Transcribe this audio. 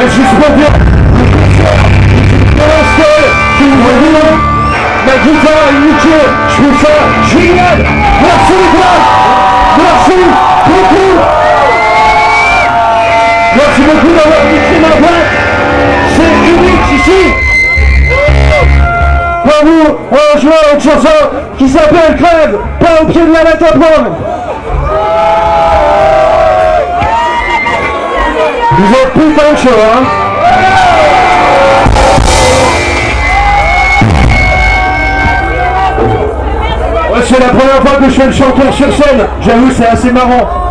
Juste pour dire, ma guitare est nickel, je fais ça génial. Merci les gars, merci beaucoup. Merci beaucoup d'avoir mixé ma boîte. C'est unique ici. Pour vous, on va jouer une chanson qui s'appelle Crève, pas au pied de la lettre à prendre. Vous êtes putain de chaud, hein? Ouais, c'est la première fois que je fais le chanteur sur scène. J'avoue, c'est assez marrant.